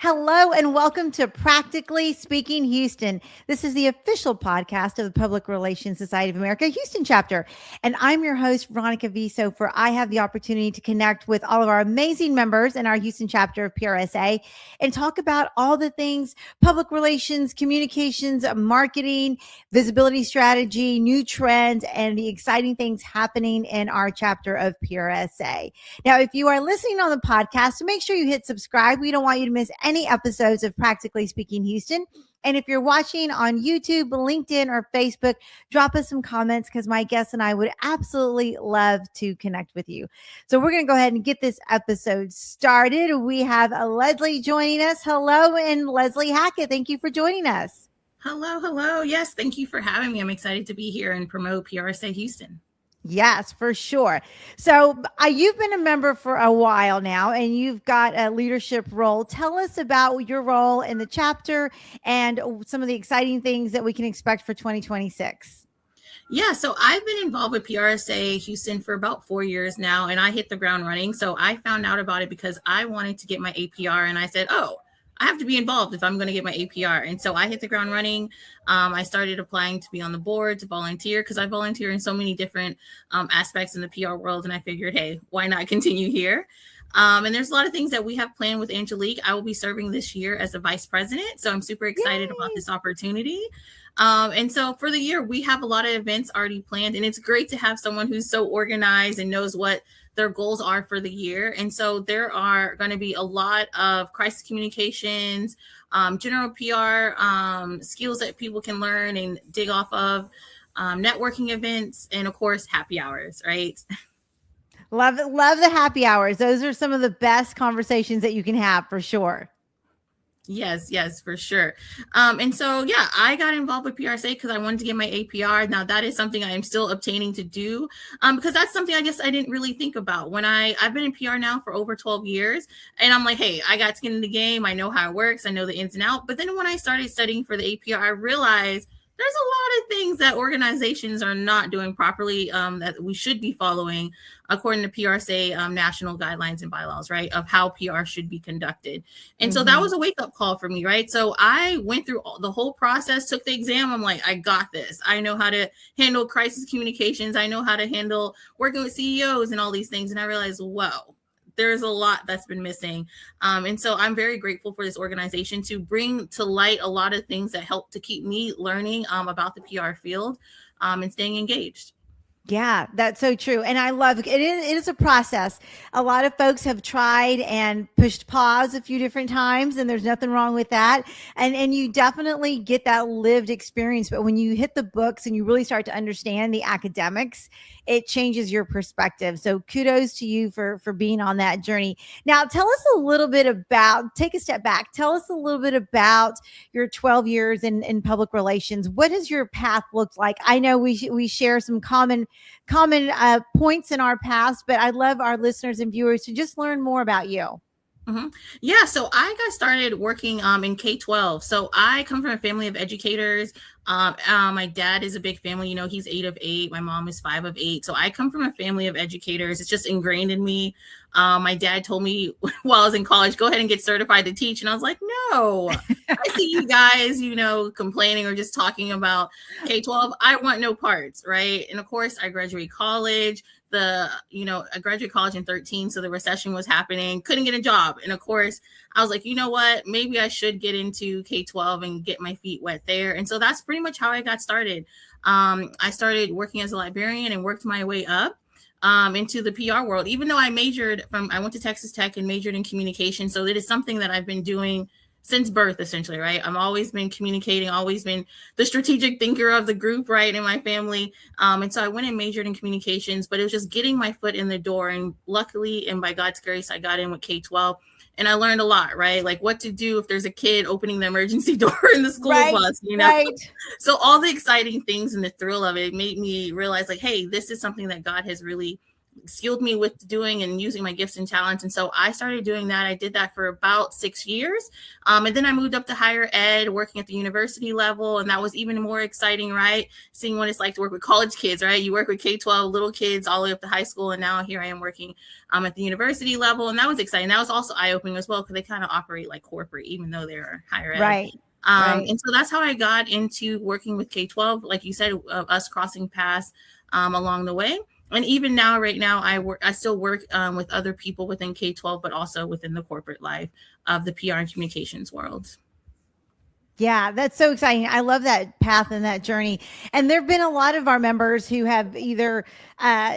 Hello and welcome to Practically Speaking Houston. This is the official podcast of the Public Relations Society of America Houston chapter. And I'm your host, Veronica V. Sopher. I have the opportunity to connect with all of our amazing members in our Houston chapter of PRSA and talk about all the things public relations, communications, marketing, visibility strategy, new trends, and the exciting things happening in our chapter of PRSA. Now, if you are listening on the podcast, make sure you hit subscribe. We don't want you to miss any episodes of Practically Speaking Houston. And if you're watching on YouTube, LinkedIn, or Facebook, drop us some comments because my guests and I would absolutely love to connect with you. So we're going to go ahead and get this episode started. We have Leslee joining us. Hello, and Leslee Hackett, thank you for joining us. Hello. Yes, thank you for having me. I'm excited to be here and promote PRSA Houston. Yes, for sure. So you've been a member for a while now and you've got a leadership role. Tell us about your role in the chapter and some of the exciting things that we can expect for 2026. Yeah, so I've been involved with PRSA Houston for about 4 years now, and I hit the ground running. So I found out about it because I wanted to get my APR, and I said, I have to be involved if I'm going to get my APR. And so I hit the ground running. I started applying to be on the board, to volunteer, because I volunteer in so many different aspects in the PR world. And I figured, hey, why not continue here? And there's a lot of things that we have planned with Angelique. I will be serving this year as a vice president. So I'm super excited about this opportunity. And so for the year, we have a lot of events already planned. And it's great to have someone who's so organized and knows what their goals are for the year. And so there are going to be a lot of crisis communications, general PR skills that people can learn and dig off of, networking events, and of course, happy hours, right? Love the happy hours. Those are some of the best conversations that you can have for sure. Yes, for sure. And so, yeah, I got involved with PRSA because I wanted to get my APR. Now, that is something I am still obtaining to do because that's something I didn't really think about. I've been in PR now for over 12 years, and I'm like, hey, I got skin in the game. I know how it works. I know the ins and outs. But then when I started studying for the APR, I realized there's a lot of things that organizations are not doing properly that we should be following according to PRSA national guidelines and bylaws, right, of how PR should be conducted. And so that was a wake-up call for me, right? So I went through the whole process, took the exam. I'm like, I got this. I know how to handle crisis communications. I know how to handle working with CEOs and all these things. And I realized, whoa, there's a lot that's been missing. And so I'm very grateful for this organization to bring to light a lot of things that help to keep me learning about the PR field and staying engaged. Yeah, that's so true. And I love it. It is a process. A lot of folks have tried and pushed pause a few different times, and there's nothing wrong with that. And you definitely get that lived experience. But when you hit the books and you really start to understand the academics, it changes your perspective. So kudos to you for being on that journey. Now, tell us a little bit about, take a step back. Tell us a little bit about your 12 years in public relations. What does your path look like? I know we share some common points in our past, but I'd love our listeners and viewers to just learn more about you. Mm-hmm. Yeah, so I got started working in K-12. So I come from a family of educators. My dad is a big family. He's 8 of 8. My mom is 5 of 8. So I come from a family of educators. It's just ingrained in me. My dad told me while I was in college, go ahead and get certified to teach. And I was like, no, I see you guys, complaining or just talking about K-12. I want no parts, right? And of course, I graduated college. I graduated college in 2013, so the recession was happening, couldn't get a job. And of course, I was like, you know what, maybe I should get into K-12 and get my feet wet there. And so that's pretty much how I got started. I started working as a librarian and worked my way up into the PR world, even though I went to Texas Tech and majored in communication. So it is something that I've been doing since birth, essentially, right? I've always been communicating, always been the strategic thinker of the group, right, in my family. And so I went and majored in communications, but it was just getting my foot in the door. And luckily, and by God's grace, I got in with K-12. And I learned a lot, right? Like what to do if there's a kid opening the emergency door in the school bus, Right. So all the exciting things and the thrill of it made me realize like, hey, this is something that God has really skilled me with doing and using my gifts and talents. And so I started doing that. I did that for about 6 years. And then I moved up to higher ed, working at the university level. And that was even more exciting, right? Seeing what it's like to work with college kids, right? You work with K-12 little kids all the way up to high school. And now here I am working at the university level. And that was exciting. That was also eye-opening as well, because they kind of operate like corporate, even though they're higher ed. Right. Right. And so that's how I got into working with K-12. Like you said, us crossing paths along the way. And even now, right now, I still work with other people within K-12, but also within the corporate life of the PR and communications world. Yeah, that's so exciting. I love that path and that journey. And there have been a lot of our members who have either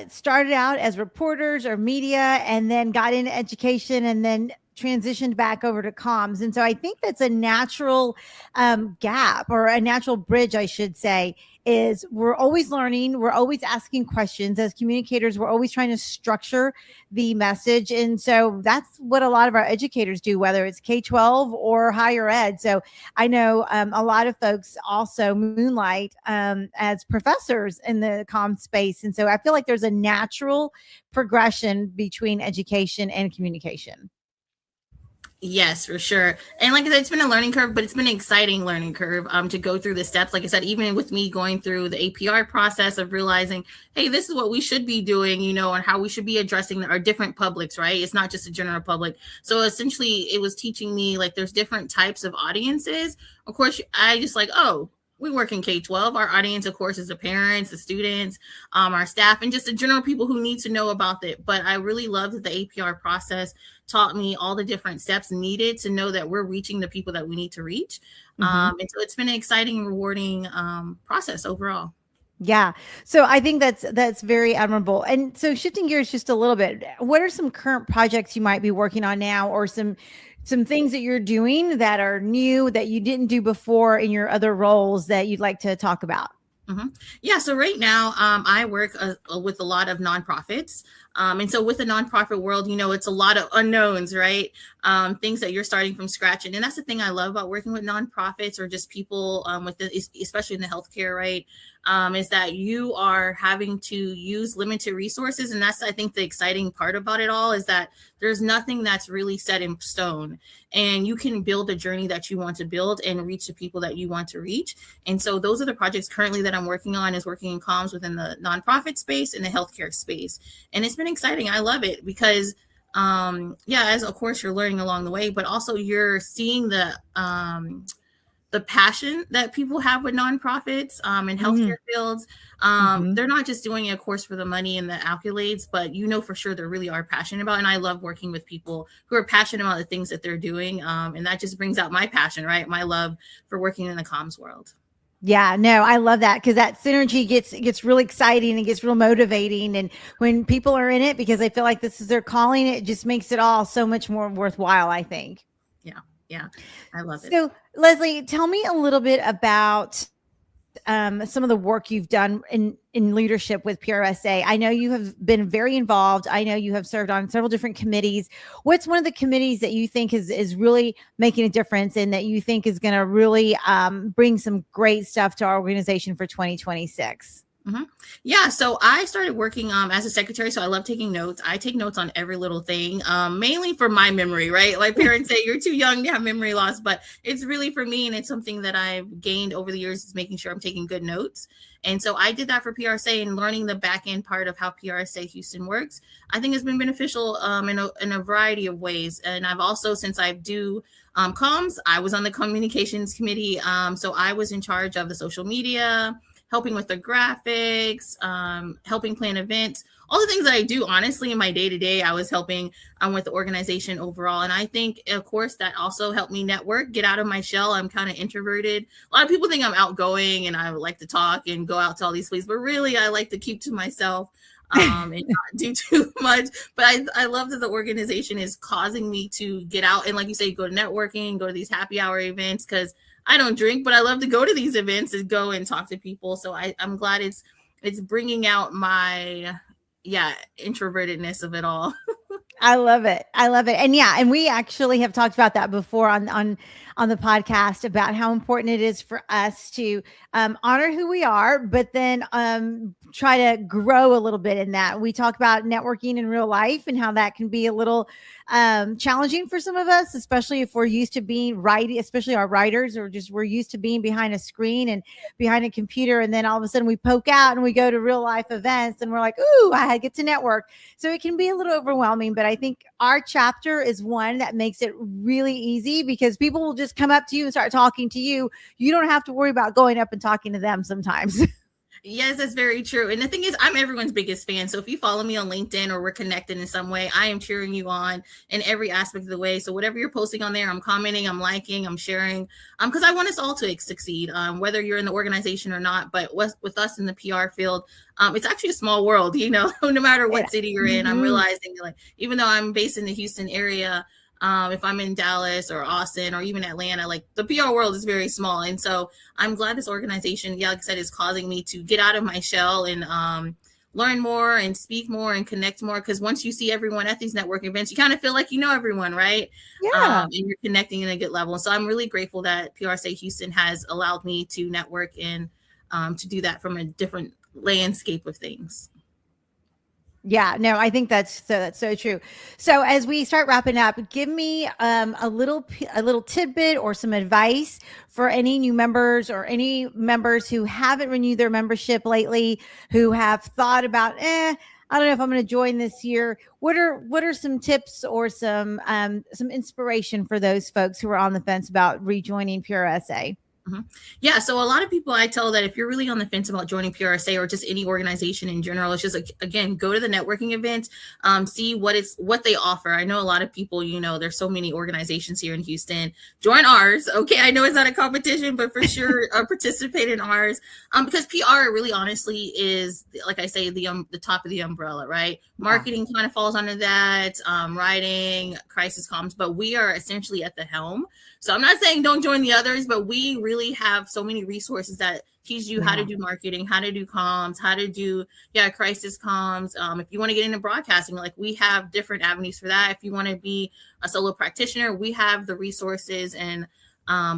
started out as reporters or media and then got into education and then transitioned back over to comms. And so I think that's a natural gap, or a natural bridge, I should say, is we're always learning. We're always asking questions as communicators. We're always trying to structure the message. And so that's what a lot of our educators do, whether it's K-12 or higher ed. So I know a lot of folks also moonlight as professors in the comm space. And so I feel like there's a natural progression between education and communication. Yes, for sure. And like I said, it's been a learning curve, but it's been an exciting learning curve to go through the steps. Like I said, even with me going through the APR process of realizing, hey, this is what we should be doing, you know, and how we should be addressing our different publics, right? It's not just a general public. So essentially it was teaching me like there's different types of audiences. Of course, I just like, oh, we work in K-12. Our audience, of course, is the parents, the students, our staff, and just the general people who need to know about it. But I really love that the APR process taught me all the different steps needed to know that we're reaching the people that we need to reach. And so it's been an exciting, rewarding process overall. Yeah. So I think that's very admirable. And so shifting gears just a little bit, what are some current projects you might be working on now, or some things that you're doing that are new that you didn't do before in your other roles that you'd like to talk about? Yeah, so right now I work with a lot of nonprofits. And so with the nonprofit world, you know, it's a lot of unknowns, right? Things that you're starting from scratch. And that's the thing I love about working with nonprofits, or just people especially in the healthcare, right? Is that you are having to use limited resources. And that's, I think, the exciting part about it all, is that there's nothing that's really set in stone, and you can build a journey that you want to build and reach the people that you want to reach. And so those are the projects currently that I'm working on, is working in comms within the nonprofit space and the healthcare space. And it's been exciting. I love it because as of course you're learning along the way, but also you're seeing the passion that people have with nonprofits in healthcare fields. They're not just doing it, of course, for the money and the accolades, but you know for sure they really are passionate about it. And I love working with people who are passionate about the things that they're doing. And that just brings out my passion, right? My love for working in the comms world. Yeah, no, I love that, because that synergy gets really exciting and gets real motivating. And when people are in it because they feel like this is their calling, it just makes it all so much more worthwhile, I think. Yeah, I love it. So, Leslee, tell me a little bit about some of the work you've done in leadership with PRSA. I know you have been very involved. I know you have served on several different committees. What's one of the committees that you think is really making a difference, and that you think is going to really bring some great stuff to our organization for 2026? Yeah, so I started working as a secretary. So I love taking notes. I take notes on every little thing, mainly for my memory, right? Like parents say, you're too young to have memory loss, but it's really for me. And it's something that I've gained over the years, is making sure I'm taking good notes. And so I did that for PRSA, and learning the back end part of how PRSA Houston works, I think has been beneficial in a variety of ways. And I've also, since I do comms, I was on the communications committee. So I was in charge of the social media, helping with the graphics, helping plan events, all the things that I do, honestly, in my day-to-day. I was helping with the organization overall. And I think, of course, that also helped me network, get out of my shell. I'm kind of introverted. A lot of people think I'm outgoing and I like to talk and go out to all these places, but really I like to keep to myself and not do too much. But I love that the organization is causing me to get out and, like you say, go to networking, go to these happy hour events, because I don't drink, but I love to go to these events and go and talk to people. So I'm glad it's bringing out my introvertedness of it all. I love it. I love it. And yeah, and we actually have talked about that before on the podcast about how important it is for us to honor who we are, but then try to grow a little bit in that. We talk about networking in real life and how that can be a little challenging for some of us, especially if we're used to being writing, especially our writers, or just we're used to being behind a screen and behind a computer. And then all of a sudden we poke out and we go to real life events and we're like, ooh, I get to network. So it can be a little overwhelming, but I think our chapter is one that makes it really easy because people will just come up to you and start talking to you. You don't have to worry about going up and talking to them sometimes. Yes, that's very true. And the thing is, I'm everyone's biggest fan. So if you follow me on LinkedIn or we're connected in some way, I am cheering you on in every aspect of the way. So whatever you're posting on there, I'm commenting, I'm liking, I'm sharing, because I want us all to succeed, whether you're in the organization or not. But with us in the PR field, it's actually a small world, no matter what city you're in. I'm realizing, like, even though I'm based in the Houston area, if I'm in Dallas or Austin or even Atlanta, like the PR world is very small. And so I'm glad this organization, like I said, is causing me to get out of my shell and learn more and speak more and connect more. Because once you see everyone at these networking events, you kind of feel like you know everyone, right? Yeah. And you're connecting in a good level. So I'm really grateful that PRSA Houston has allowed me to network and to do that from a different landscape of things. Yeah, no, I think that's so true. So as we start wrapping up, give me a little tidbit or some advice for any new members or any members who haven't renewed their membership lately, who have thought about, I don't know if I'm going to join this year. What are some tips or some inspiration for those folks who are on the fence about rejoining PRSA? Mm-hmm. Yeah. So a lot of people, I tell that if you're really on the fence about joining PRSA or just any organization in general, it's just, again, go to the networking events, see what they offer. I know a lot of people, there's so many organizations here in Houston. Join ours. Okay. I know it's not a competition, but for sure participate in ours. Because PR really honestly is, like I say, the top of the umbrella, right? Marketing kind of falls under that, writing, crisis comms, but we are essentially at the helm. So I'm not saying don't join the others, but we really have so many resources that teach you how to do marketing, how to do comms, how to do crisis comms. If you want to get into broadcasting, like we have different avenues for that. If you want to be a solo practitioner, we have the resources and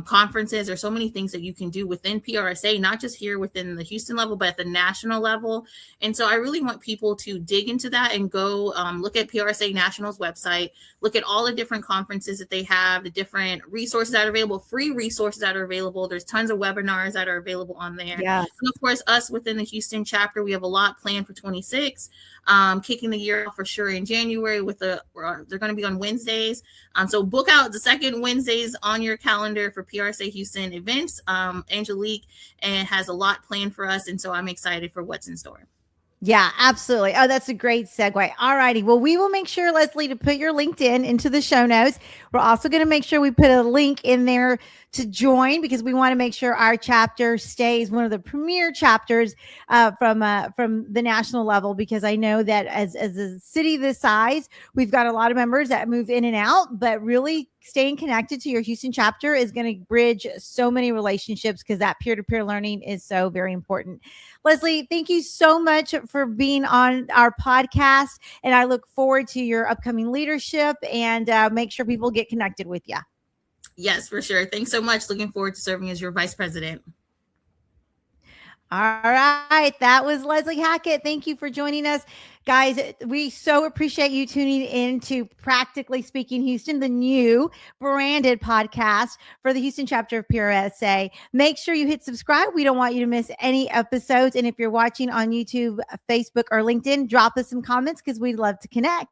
conferences. There's so many things that you can do within PRSA, not just here within the Houston level, but at the national level. And so I really want people to dig into that and go look at PRSA National's website, look at all the different conferences that they have, the different resources that are available, free resources that are available. There's tons of webinars that are available on there. Yeah. And of course, us within the Houston chapter, we have a lot planned for 26, kicking the year off for sure in January they're going to be on Wednesdays. So book out the second Wednesdays on your calendar for PRSA Houston events. Angelique has a lot planned for us. And so I'm excited for what's in store. Yeah, absolutely. Oh, that's a great segue. All righty. Well, we will make sure, Leslee, to put your LinkedIn into the show notes. We're also going to make sure we put a link in there to join because we want to make sure our chapter stays one of the premier chapters from the national level, because I know that as a city this size, we've got a lot of members that move in and out, but really staying connected to your Houston chapter is going to bridge so many relationships because that peer-to-peer learning is so very important. Leslee, thank you so much for being on our podcast, and I look forward to your upcoming leadership and make sure people get connected with you. Yes, for sure. Thanks so much. Looking forward to serving as your vice president. All right. That was Leslee Hackett. Thank you for joining us. Guys, we so appreciate you tuning in to Practically Speaking Houston, the new branded podcast for the Houston chapter of PRSA. Make sure you hit subscribe. We don't want you to miss any episodes. And if you're watching on YouTube, Facebook, or LinkedIn, drop us some comments because we'd love to connect.